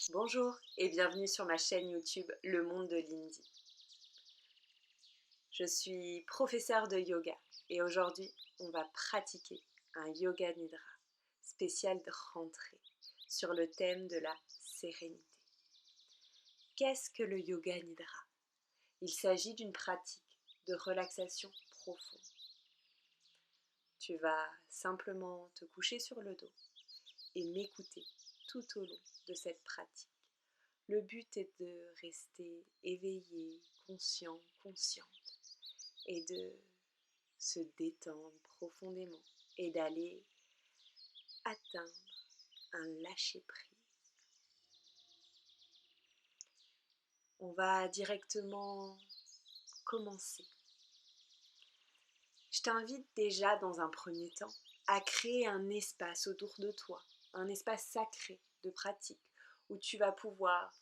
Bonjour et bienvenue sur ma chaîne YouTube Le Monde de Lindy. Je suis professeure de yoga et aujourd'hui on va pratiquer un yoga nidra spécial de rentrée sur le thème de la sérénité. Qu'est-ce que le yoga nidra? Il s'agit d'une pratique de relaxation profonde. Tu vas simplement te coucher sur le dos et m'écouter tout au long de cette pratique. Le but est de rester éveillé, conscient, consciente et de se détendre profondément et d'aller atteindre un lâcher-prise. On va directement commencer. Je t'invite déjà dans un premier temps à créer un espace autour de toi, un espace sacré de pratique où tu vas pouvoir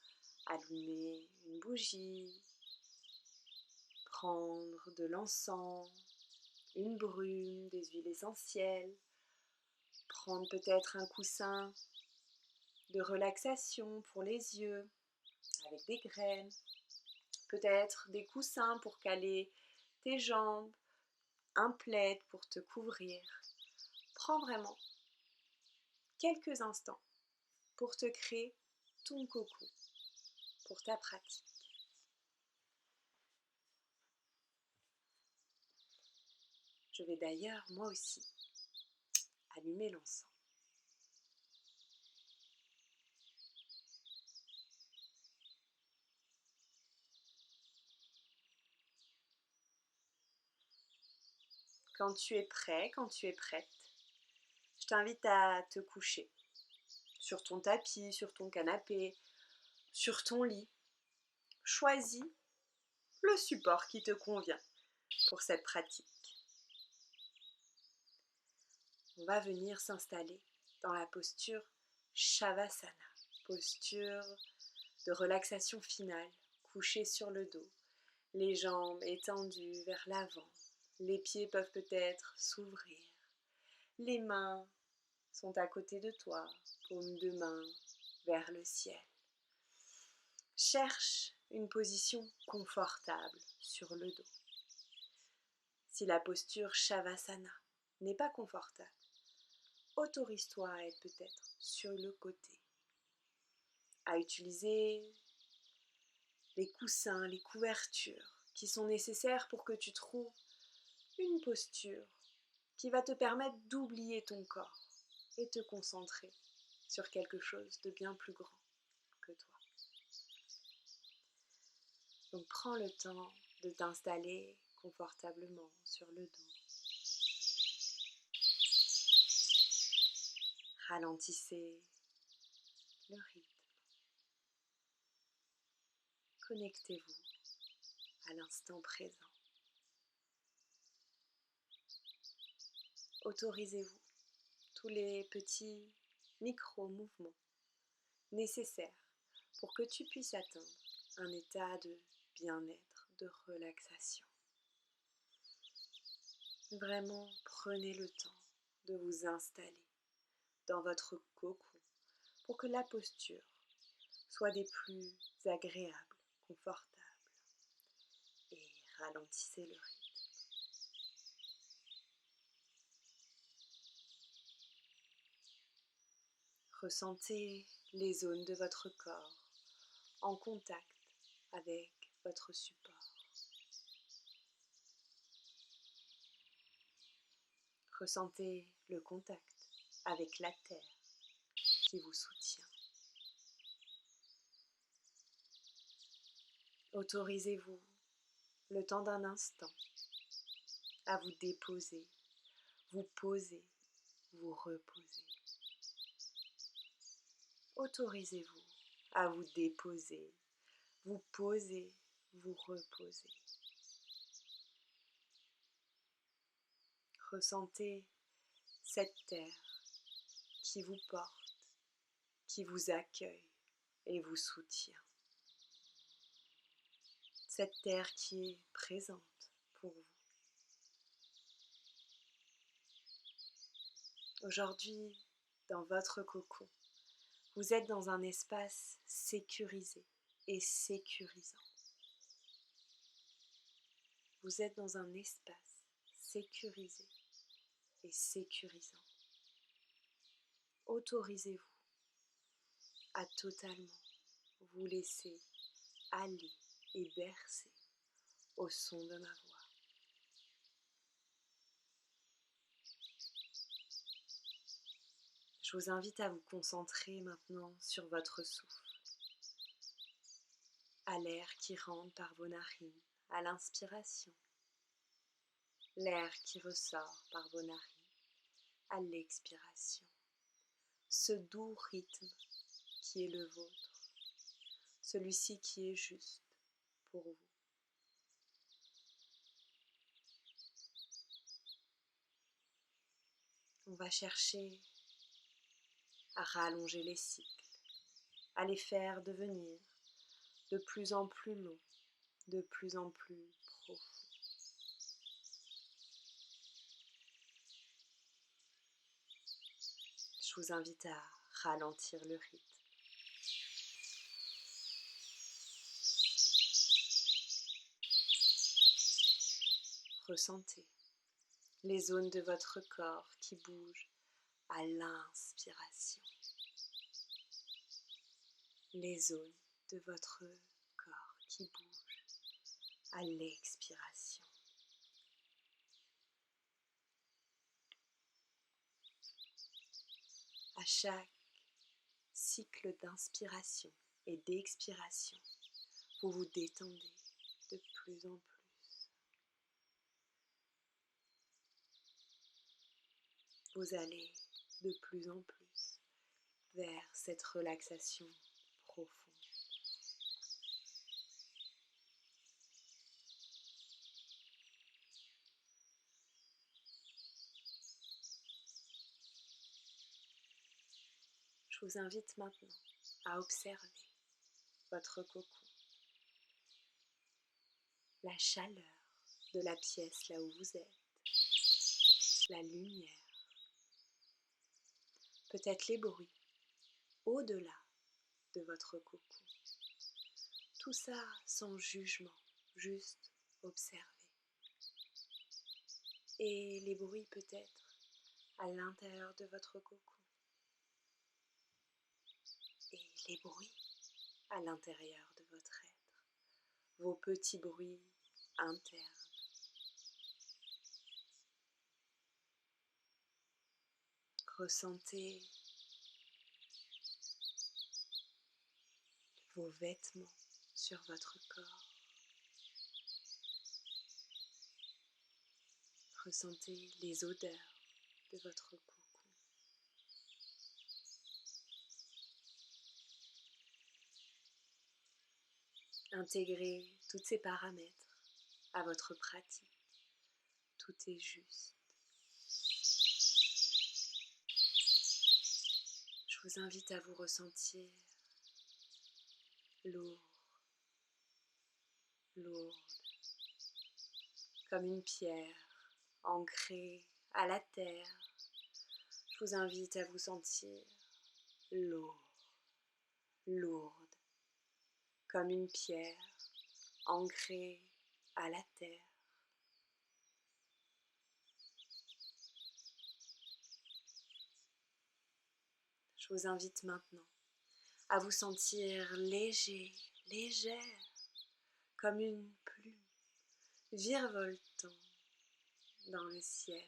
allumer une bougie, prendre de l'encens, une brume, des huiles essentielles, prendre peut-être un coussin de relaxation pour les yeux avec des graines, peut-être des coussins pour caler tes jambes, un plaid pour te couvrir. Prends vraiment quelques instants pour te créer ton cocon pour ta pratique. Je vais d'ailleurs moi aussi allumer l'encens. Quand tu es prêt, quand tu es prête, je t'invite à te coucher sur ton tapis, sur ton canapé, sur ton lit. Choisis le support qui te convient pour cette pratique. On va venir s'installer dans la posture Shavasana, posture de relaxation finale, couché sur le dos, les jambes étendues vers l'avant, les pieds peuvent peut-être s'ouvrir, les mains sont à côté de toi, paume de main vers le ciel. Cherche une position confortable sur le dos. Si la posture Shavasana n'est pas confortable, autorise-toi à être peut-être sur le côté, à utiliser les coussins, les couvertures qui sont nécessaires pour que tu trouves une posture qui va te permettre d'oublier ton corps et te concentrer sur quelque chose de bien plus grand que toi. Donc prends le temps de t'installer confortablement sur le dos. Ralentissez le rythme. Connectez-vous à l'instant présent. Autorisez-vous tous les petits micro-mouvements nécessaires pour que tu puisses atteindre un état de bien-être, de relaxation. Vraiment, prenez le temps de vous installer dans votre cocon pour que la posture soit des plus agréables, confortables et ralentissez le rythme. Ressentez les zones de votre corps en contact avec votre support. Ressentez le contact avec la terre qui vous soutient. Autorisez-vous le temps d'un instant à vous déposer, vous poser, vous reposer. Autorisez-vous à vous déposer, vous poser, vous reposer. Ressentez cette terre qui vous porte, qui vous accueille et vous soutient. Cette terre qui est présente pour vous. Aujourd'hui, dans votre cocon, Vous êtes dans un espace sécurisé et sécurisant. Vous êtes dans un espace sécurisé et sécurisant. Autorisez-vous à totalement vous laisser aller et bercer au son de ma voix. Je vous invite à vous concentrer maintenant sur votre souffle, à l'air qui rentre par vos narines à l'inspiration, l'air qui ressort par vos narines à l'expiration. Ce doux rythme qui est le vôtre, celui-ci qui est juste pour vous. On va chercher à rallonger les cycles, à les faire devenir de plus en plus longs, de plus en plus profonds. Je vous invite à ralentir le rythme. Ressentez les zones de votre corps qui bougent à l'inspiration. Les zones de votre corps qui bougent à l'expiration. À chaque cycle d'inspiration et d'expiration, vous vous détendez de plus en plus. Vous allez de plus en plus vers cette relaxation profonde. Je vous invite maintenant à observer votre cocon, la chaleur de la pièce là où vous êtes, la lumière, peut-être les bruits au-delà de votre cocon. Tout ça sans jugement, juste observer. Et les bruits peut-être à l'intérieur de votre cocon. Et les bruits à l'intérieur de votre être. Vos petits bruits internes. Ressentez vos vêtements sur votre corps. Ressentez les odeurs de votre cocon. Intégrez tous ces paramètres à votre pratique. Tout est juste. Je vous invite à vous ressentir lourd, lourde, comme une pierre ancrée à la terre. Je vous invite à vous sentir lourd, lourde, comme une pierre ancrée à la terre. Je vous invite maintenant à vous sentir léger, légère, comme une plume virevoltant dans le ciel.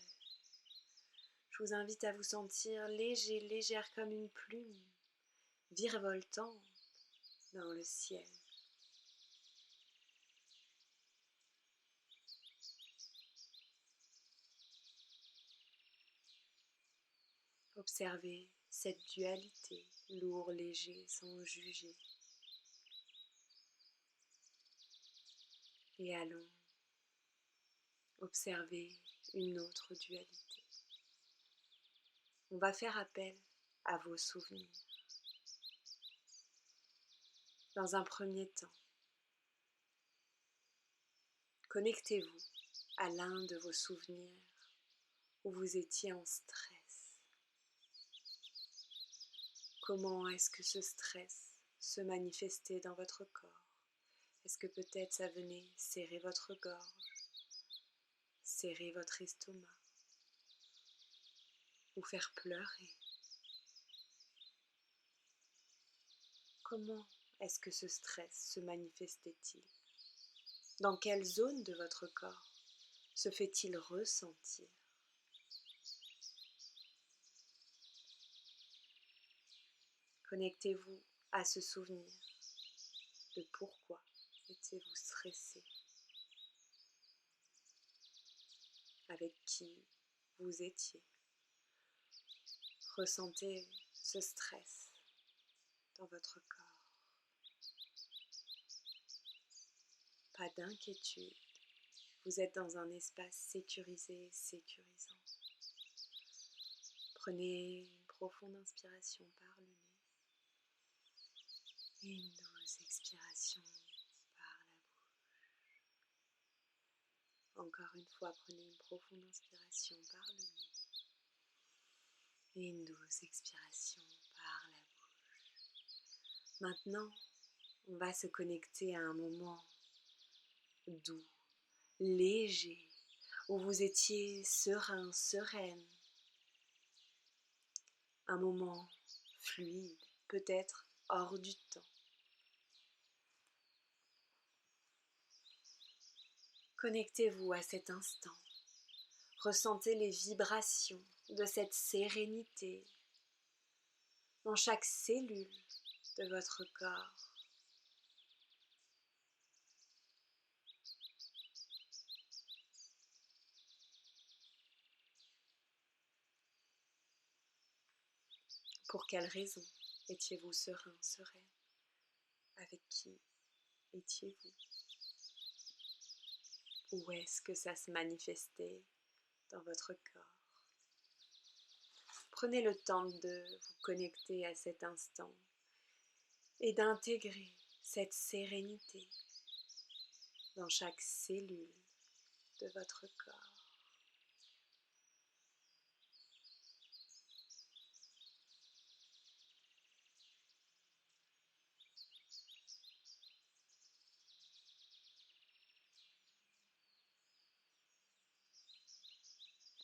Je vous invite à vous sentir léger, légère comme une plume virevoltant dans le ciel. Observez cette dualité, lourd, léger, sans juger. Et allons observer une autre dualité. On va faire appel à vos souvenirs. Dans un premier temps, connectez-vous à l'un de vos souvenirs où vous étiez en stress. Comment est-ce que ce stress se manifestait dans votre corps? Est-ce que peut-être ça venait serrer votre gorge, serrer votre estomac, ou faire pleurer? Comment est-ce que ce stress se manifestait-il? Dans quelle zone de votre corps se fait-il ressentir? Connectez-vous à ce souvenir de pourquoi étiez-vous stressé, avec qui vous étiez. Ressentez ce stress dans votre corps. Pas d'inquiétude, vous êtes dans un espace sécurisé et sécurisant. Prenez une profonde inspiration par le nez et une douce expiration par la bouche. Encore une fois, prenez une profonde inspiration par le nez et une douce expiration par la bouche. Maintenant, on va se connecter à un moment doux, léger, où vous étiez serein, sereine. Un moment fluide, peut-être hors du temps. Connectez-vous à cet instant. Ressentez les vibrations de cette sérénité dans chaque cellule de votre corps. Pour quelle raison étiez-vous serein, sereine? Avec qui étiez-vous? Où est-ce que ça se manifestait dans votre corps? Prenez le temps de vous connecter à cet instant et d'intégrer cette sérénité dans chaque cellule de votre corps.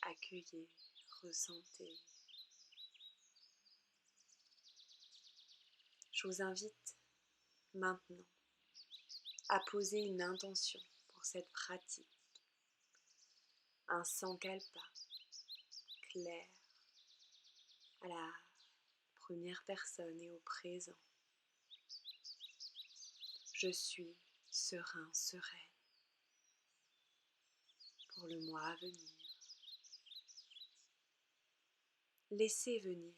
Accueillez, ressentez. Je vous invite maintenant à poser une intention pour cette pratique. Un sankalpa clair à la première personne et au présent. Je suis serein, sereine pour le mois à venir. Laissez venir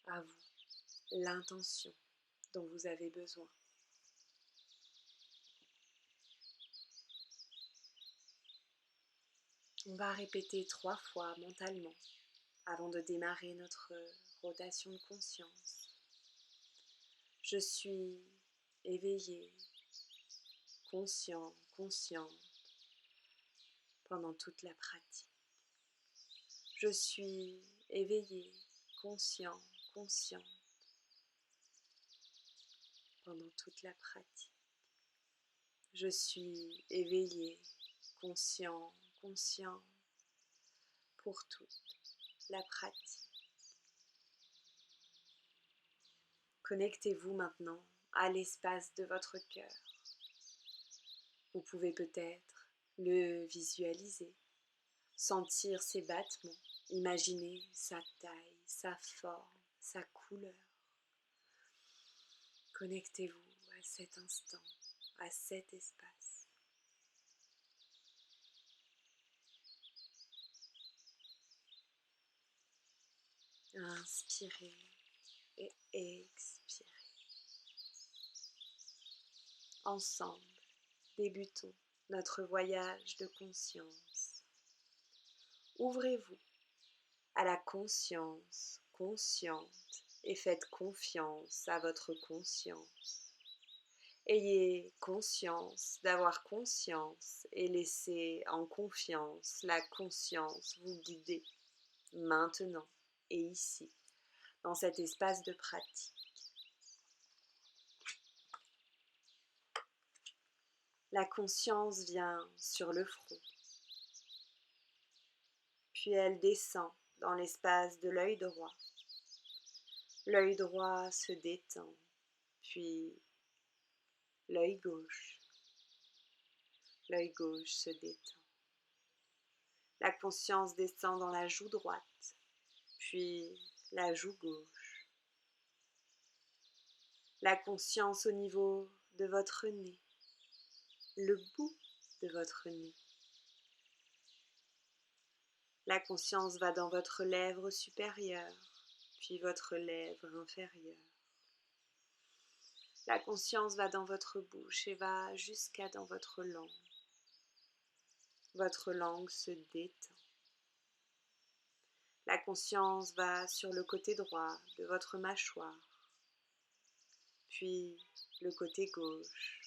à vous l'intention dont vous avez besoin. On va répéter 3 fois mentalement avant de démarrer notre rotation de conscience. Je suis éveillé, conscient, consciente pendant toute la pratique. Je suis éveillé, conscient, consciente pendant toute la pratique. Je suis éveillé, conscient, consciente pour toute la pratique. Connectez-vous maintenant à l'espace de votre cœur. Vous pouvez peut-être le visualiser, sentir ses battements, imaginer sa taille, sa forme, sa couleur. Connectez-vous à cet instant, à cet espace. Inspirez et expirez. Ensemble, débutons notre voyage de conscience. Ouvrez-vous à la conscience consciente et faites confiance à votre conscience. Ayez conscience d'avoir conscience et laissez en confiance la conscience vous guider maintenant et ici dans cet espace de pratique. La conscience vient sur le front, puis elle descend dans l'espace de l'œil droit. L'œil droit se détend, puis l'œil gauche se détend. La conscience descend dans la joue droite, puis la joue gauche. La conscience au niveau de votre nez, le bout de votre nez. La conscience va dans votre lèvre supérieure, puis votre lèvre inférieure. La conscience va dans votre bouche et va jusqu'à dans votre langue. Votre langue se détend. La conscience va sur le côté droit de votre mâchoire, puis le côté gauche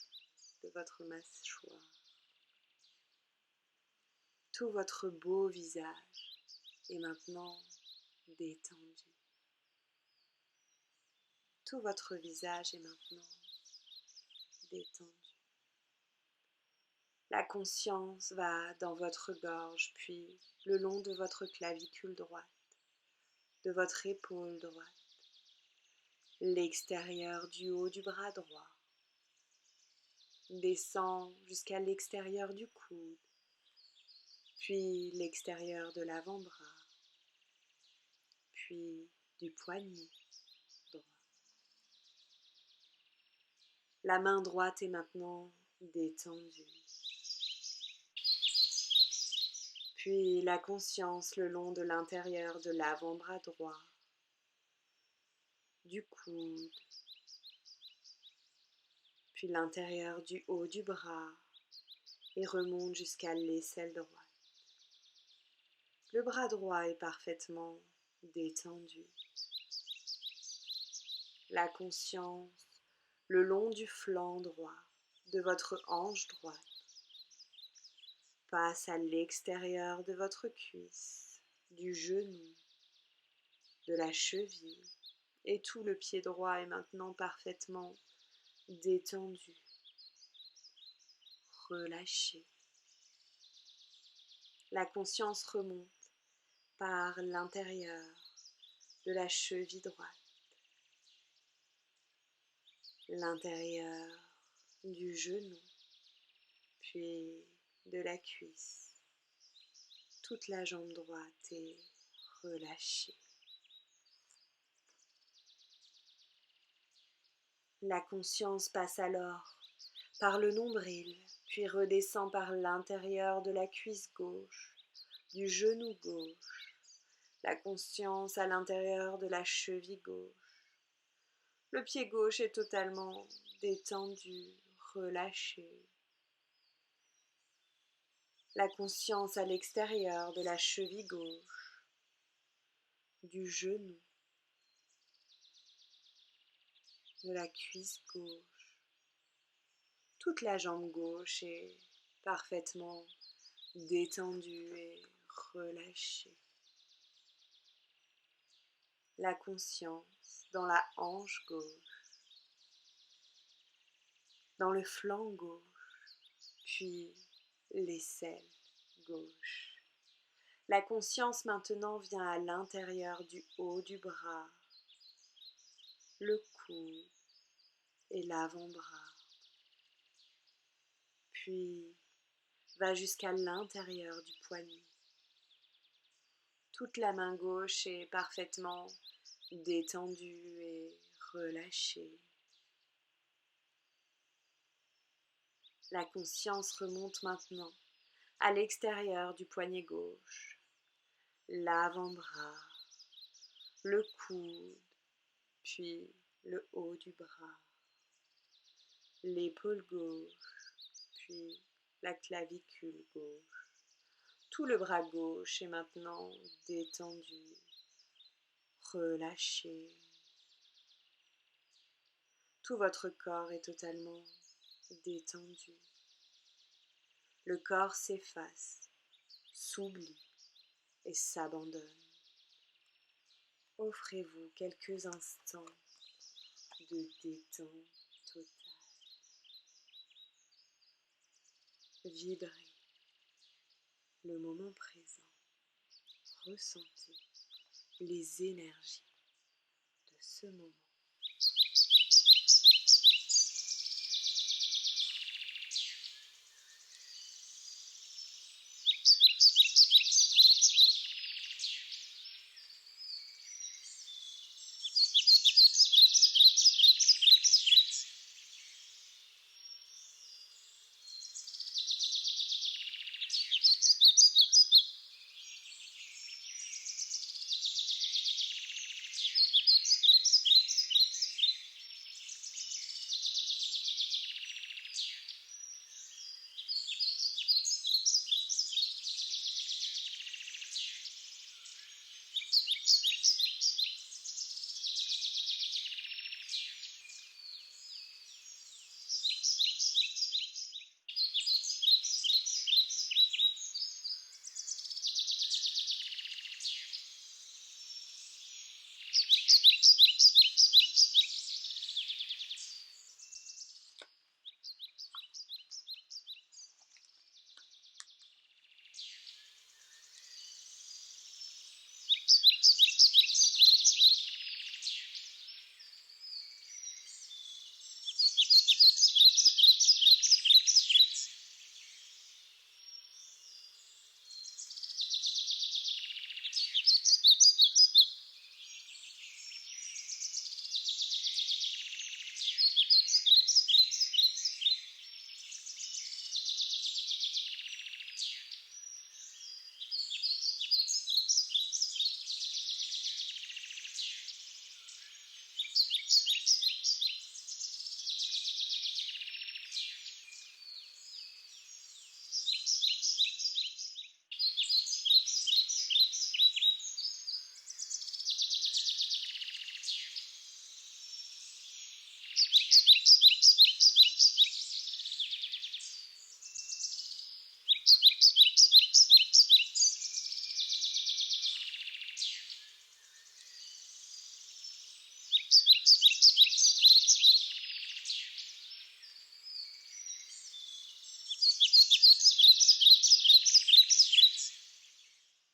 de votre mâchoire. Tout votre beau visage est maintenant détendu. Tout votre visage est maintenant détendu. La conscience va dans votre gorge, puis le long de votre clavicule droite, de votre épaule droite, l'extérieur du haut du bras droit, descend jusqu'à l'extérieur du coude, puis l'extérieur de l'avant-bras, puis du poignet droit. La main droite est maintenant détendue. Puis la conscience le long de l'intérieur de l'avant-bras droit, du coude, puis l'intérieur du haut du bras et remonte jusqu'à l'aisselle droite. Le bras droit est parfaitement détendu. La conscience le long du flanc droit de votre hanche droite passe à l'extérieur de votre cuisse, du genou, de la cheville, et tout le pied droit est maintenant parfaitement détendu, relâché. La conscience remonte par l'intérieur de la cheville droite, l'intérieur du genou, puis de la cuisse. Toute la jambe droite est relâchée. La conscience passe alors par le nombril, puis redescend par l'intérieur de la cuisse gauche, du genou gauche, la conscience à l'intérieur de la cheville gauche. Le pied gauche est totalement détendu, relâché. La conscience à l'extérieur de la cheville gauche, du genou, de la cuisse gauche. Toute la jambe gauche est parfaitement détendue et relâchée. La conscience dans la hanche gauche, dans le flanc gauche, puis l'aisselle gauche. La conscience maintenant vient à l'intérieur du haut du bras, le coude et l'avant-bras, puis va jusqu'à l'intérieur du poignet. Toute la main gauche est parfaitement détendue et relâchée. La conscience remonte maintenant à l'extérieur du poignet gauche, l'avant-bras, le coude, puis le haut du bras, l'épaule gauche, puis la clavicule gauche. Tout le bras gauche est maintenant détendu, relâché. Tout votre corps est totalement détendu. Le corps s'efface, s'oublie et s'abandonne. offrez-vous quelques instants de détente totale. Vibrez le moment présent. Ressentez les énergies de ce moment.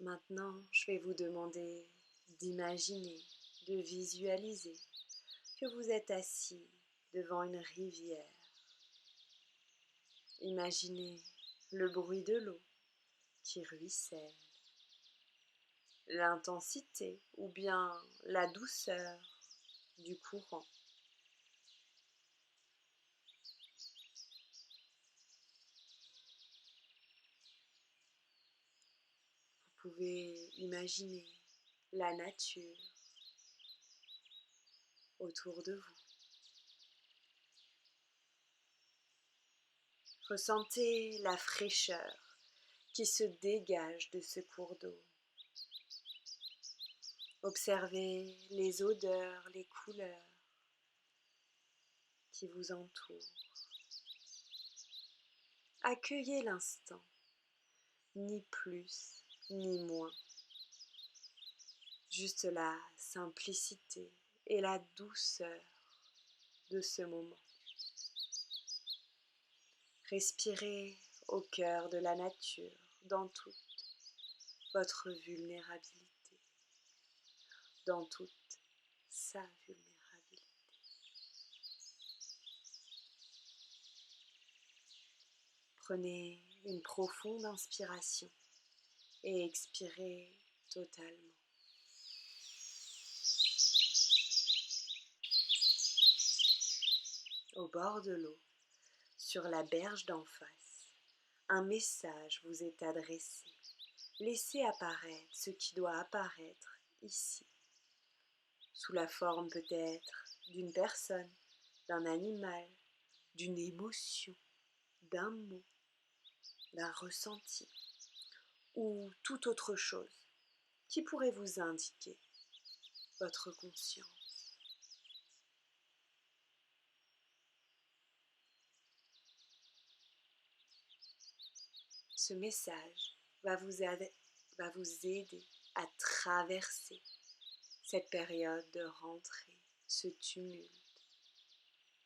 Maintenant, je vais vous demander d'imaginer, de visualiser que vous êtes assis devant une rivière. Imaginez le bruit de l'eau qui ruisselle, l'intensité ou bien la douceur du courant. Vous pouvez imaginer la nature autour de vous. Ressentez la fraîcheur qui se dégage de ce cours d'eau. Observez les odeurs, les couleurs qui vous entourent. Accueillez l'instant, ni plus ni moins. Juste la simplicité et la douceur de ce moment. Respirez au cœur de la nature, dans toute votre vulnérabilité, dans toute sa vulnérabilité. Prenez une profonde inspiration et expirez totalement. Au bord de l'eau, sur la berge d'en face, un message vous est adressé. Laissez apparaître ce qui doit apparaître ici, sous la forme peut-être d'une personne, d'un animal, d'une émotion, d'un mot, d'un ressenti ou toute autre chose qui pourrait vous indiquer votre conscience. Ce message va vous aider à traverser cette période de rentrée, ce tumulte,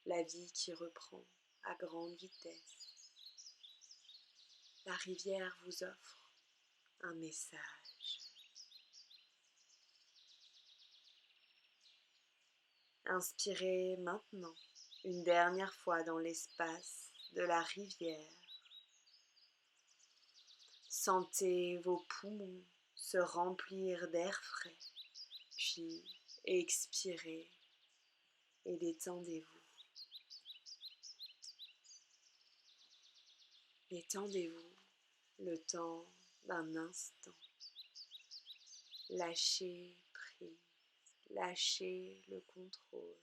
la vie qui reprend à grande vitesse. La rivière vous offre un message. Inspirez maintenant une dernière fois dans l'espace de la rivière. Sentez vos poumons se remplir d'air frais, puis expirez et détendez-vous. Détendez-vous le temps d'un instant. Lâchez prise, lâchez le contrôle.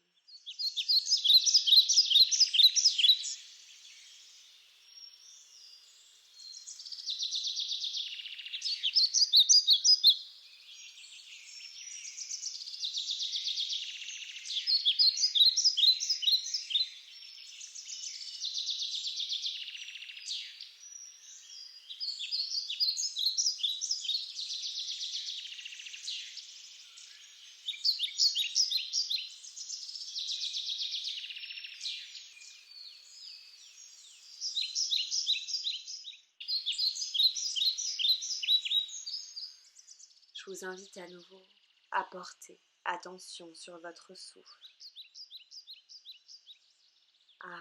Je vous invite à nouveau à porter attention sur votre souffle, à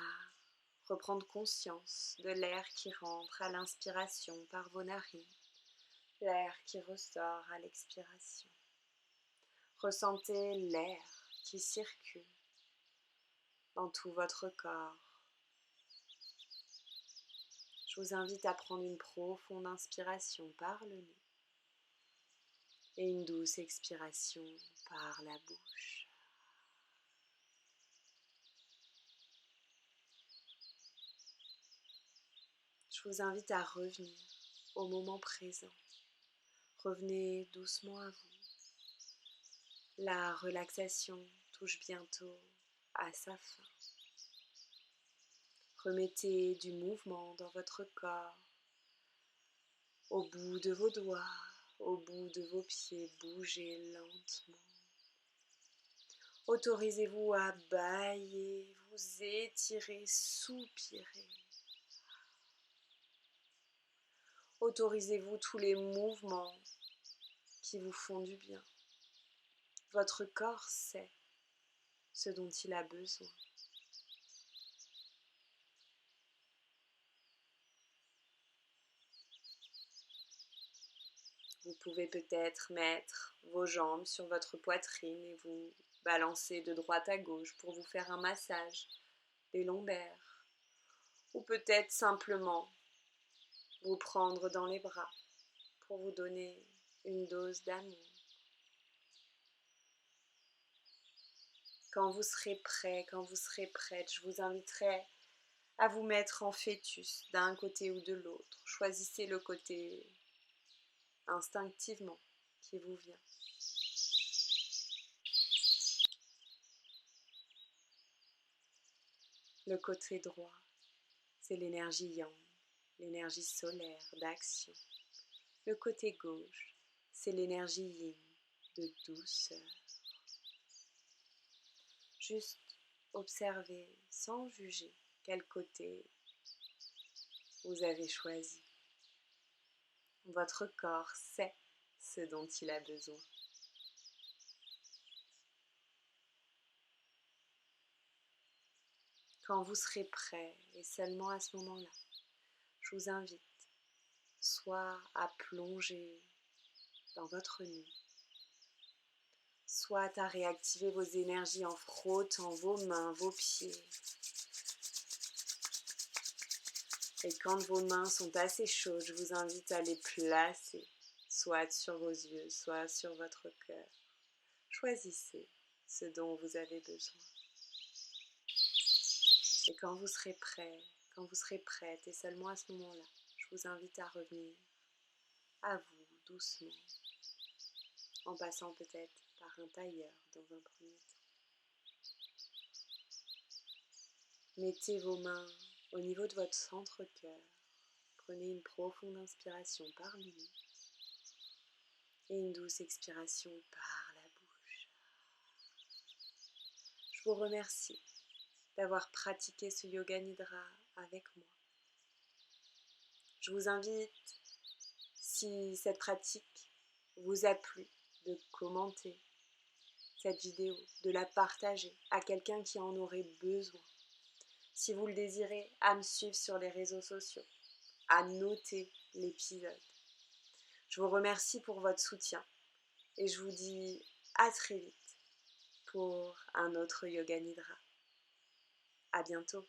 reprendre conscience de l'air qui rentre à l'inspiration par vos narines, l'air qui ressort à l'expiration. Ressentez l'air qui circule dans tout votre corps. Je vous invite à prendre une profonde inspiration par le nez et une douce expiration par la bouche. Je vous invite à revenir au moment présent. Revenez doucement à vous. La relaxation touche bientôt à sa fin. Remettez du mouvement dans votre corps, au bout de vos doigts, au bout de vos pieds, bougez lentement. Autorisez-vous à bâiller, vous étirer, soupirer. Autorisez-vous tous les mouvements qui vous font du bien. Votre corps sait ce dont il a besoin. Vous pouvez peut-être mettre vos jambes sur votre poitrine et vous balancer de droite à gauche pour vous faire un massage des lombaires. Ou peut-être simplement vous prendre dans les bras pour vous donner une dose d'amour. Quand vous serez prêt, quand vous serez prête, je vous inviterai à vous mettre en fœtus d'un côté ou de l'autre. Choisissez le côté instinctivement qui vous vient. Le côté droit, c'est l'énergie yang, l'énergie solaire d'action. Le côté gauche, c'est l'énergie yin de douceur. Juste observez sans juger quel côté vous avez choisi. Votre corps sait ce dont il a besoin. Quand vous serez prêt, et seulement à ce moment-là, je vous invite soit à plonger dans votre nuit, soit à réactiver vos énergies en frottant vos mains, vos pieds. Et quand vos mains sont assez chaudes, je vous invite à les placer, soit sur vos yeux, soit sur votre cœur. Choisissez ce dont vous avez besoin. Et quand vous serez prêt, quand vous serez prête, et seulement à ce moment-là, je vous invite à revenir à vous doucement, en passant peut-être par un tailleur dans un premier temps. Mettez vos mains au niveau de votre centre-cœur. Prenez une profonde inspiration par le nez et une douce expiration par la bouche. Je vous remercie d'avoir pratiqué ce yoga nidra avec moi. Je vous invite, si cette pratique vous a plu, de commenter cette vidéo, de la partager à quelqu'un qui en aurait besoin. Si vous le désirez, à me suivre sur les réseaux sociaux, à noter l'épisode. Je vous remercie pour votre soutien et je vous dis à très vite pour un autre Yoga Nidra. À bientôt.